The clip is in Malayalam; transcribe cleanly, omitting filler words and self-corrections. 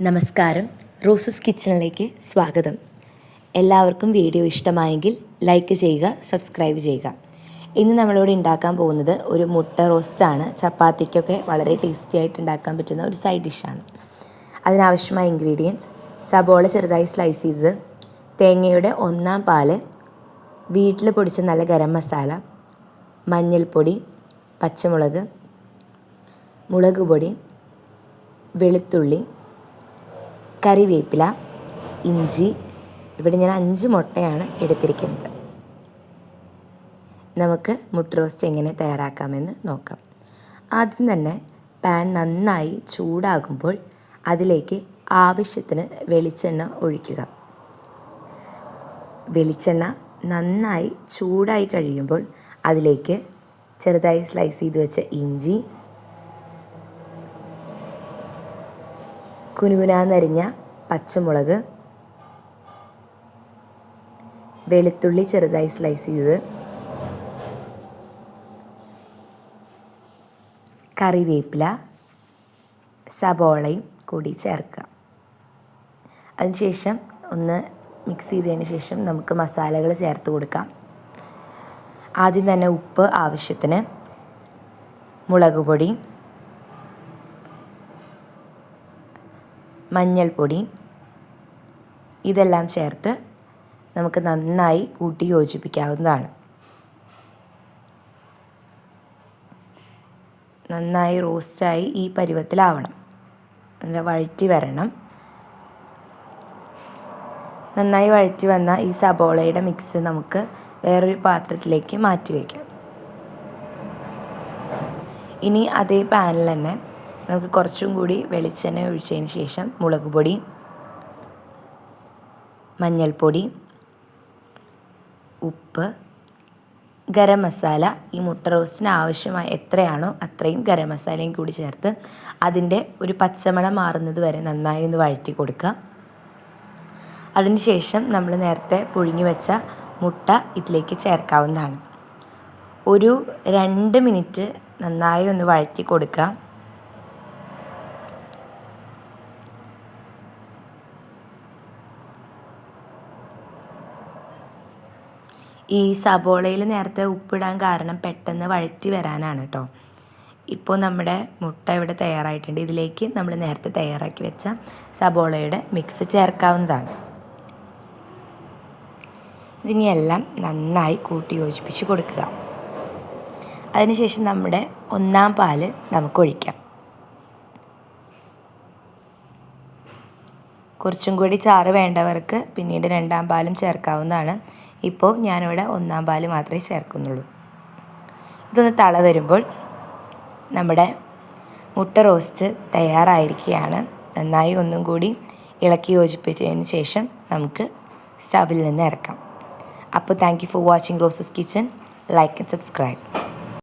നമസ്കാരം, റോസസ് കിച്ചണിലേക്ക് സ്വാഗതം. എല്ലാവർക്കും വീഡിയോ ഇഷ്ടമായെങ്കിൽ ലൈക്ക് ചെയ്യുക, സബ്സ്ക്രൈബ് ചെയ്യുക. ഇന്ന് നമ്മളിവിടെ ഉണ്ടാക്കാൻ പോകുന്നത് ഒരു മുട്ട റോസ്റ്റാണ്. ചപ്പാത്തിക്കൊക്കെ വളരെ ടേസ്റ്റി ആയിട്ട് ഉണ്ടാക്കാൻ പറ്റുന്ന ഒരു സൈഡ് ഡിഷാണ്. അതിനാവശ്യമായ ഇൻഗ്രീഡിയൻസ്: സബോള ചെറുതായി സ്ലൈസ് ചെയ്തത്, തേങ്ങയുടെ 1/4 പാല്, വീട്ടിൽ പൊടിച്ച നല്ല ഗരം മസാല, മഞ്ഞൾപ്പൊടി, പച്ചമുളക്, മുളക് പൊടി, വെളുത്തുള്ളി, കറിവേപ്പില, ഇഞ്ചി. ഇവിടെ ഞാൻ 5 മുട്ടയാണ് എടുത്തിരിക്കുന്നത്. നമുക്ക് മുട്ട റോസ്റ്റ് എങ്ങനെ തയ്യാറാക്കാമെന്ന് നോക്കാം. ആദ്യം തന്നെ പാൻ നന്നായി ചൂടാകുമ്പോൾ അതിലേക്ക് ആവശ്യത്തിന് വെളിച്ചെണ്ണ ഒഴിക്കുക. വെളിച്ചെണ്ണ നന്നായി ചൂടായി കഴിയുമ്പോൾ അതിലേക്ക് ചെറുതായി സ്ലൈസ് ചെയ്ത് വെച്ച ഇഞ്ചി, കുനുകുനാന്നരിഞ്ഞ പച്ചമുളക്, വെളുത്തുള്ളി ചെറുതായി സ്ലൈസ് ചെയ്തത്, കറിവേപ്പില, സബോളയും കൂടി ചേർക്കുക. അതിനുശേഷം ഒന്ന് മിക്സ് ചെയ്തതിന് ശേഷം നമുക്ക് മസാലകൾ ചേർത്ത് കൊടുക്കാം. ആദ്യം തന്നെ ഉപ്പ് ആവശ്യത്തിന്, മുളക് പൊടി, മഞ്ഞൾപ്പൊടി, ഇതെല്ലാം ചേർത്ത് നമുക്ക് നന്നായി കൂട്ടി യോജിപ്പിക്കാവുന്നതാണ്. നന്നായി റോസ്റ്റായി ഈ പരുവത്തിലാവണം, നല്ല വഴറ്റി വരണം. നന്നായി വഴറ്റി വന്ന ഈ സബോളയുടെ മിക്സ് നമുക്ക് വേറൊരു പാത്രത്തിലേക്ക് മാറ്റി വയ്ക്കാം. ഇനി അതേ പാനിൽ തന്നെ നമുക്ക് കുറച്ചും കൂടി വെളിച്ചെണ്ണ ഒഴിച്ചതിന് ശേഷം മുളക് പൊടി, മഞ്ഞൾപ്പൊടി, ഉപ്പ്, ഗരം മസാല, ഈ മുട്ട റോസ്റ്റിന് ആവശ്യമായ എത്രയാണോ അത്രയും ഗരം മസാലയും കൂടി ചേർത്ത് അതിൻ്റെ ഒരു പച്ചമണം മാറുന്നത് വരെ നന്നായി ഒന്ന് വഴറ്റി കൊടുക്കുക. അതിനുശേഷം നമ്മൾ നേരത്തെ പുഴുങ്ങി വെച്ച മുട്ട ഇതിലേക്ക് ചേർക്കാവുന്നതാണ്. ഒരു 2 മിനിറ്റ് നന്നായി ഒന്ന് വഴറ്റി കൊടുക്കുക. ഈ സബോളയിൽ നേരത്തെ ഉപ്പിടാൻ കാരണം പെട്ടെന്ന് വഴറ്റി വരാനാണ് കേട്ടോ. ഇപ്പോൾ നമ്മുടെ മുട്ട ഇവിടെ തയ്യാറായിട്ടുണ്ട്. ഇതിലേക്ക് നമ്മൾ നേരത്തെ തയ്യാറാക്കി വെച്ച സബോളയുടെ മിക്സ് ചേർക്കാവുന്നതാണ്. ഇതിനെല്ലാം നന്നായി കൂട്ടി യോജിപ്പിച്ച് കൊടുക്കുക. അതിനുശേഷം നമ്മുടെ 1/4 പാല് നമുക്ക് ഒഴിക്കാം. കുറച്ചും കൂടി ചാറ് വേണ്ടവർക്ക് പിന്നീട് 2/2 പാലും ചേർക്കാവുന്നതാണ്. ഇപ്പോൾ ഞാനിവിടെ 1/4 പാല് മാത്രമേ ചേർക്കുന്നുള്ളൂ. ഇതൊന്ന് തള വരുമ്പോൾ നമ്മുടെ മുട്ട റോസ്റ്റ് തയ്യാറായിരിക്കുകയാണ്. നന്നായി ഒന്നും കൂടി ഇളക്കി യോജിപ്പിച്ചതിന് ശേഷം നമുക്ക് സ്റ്റവിൽ നിന്ന് ഇറക്കാം. അപ്പോൾ thank you for watching roses kitchen. Like and subscribe.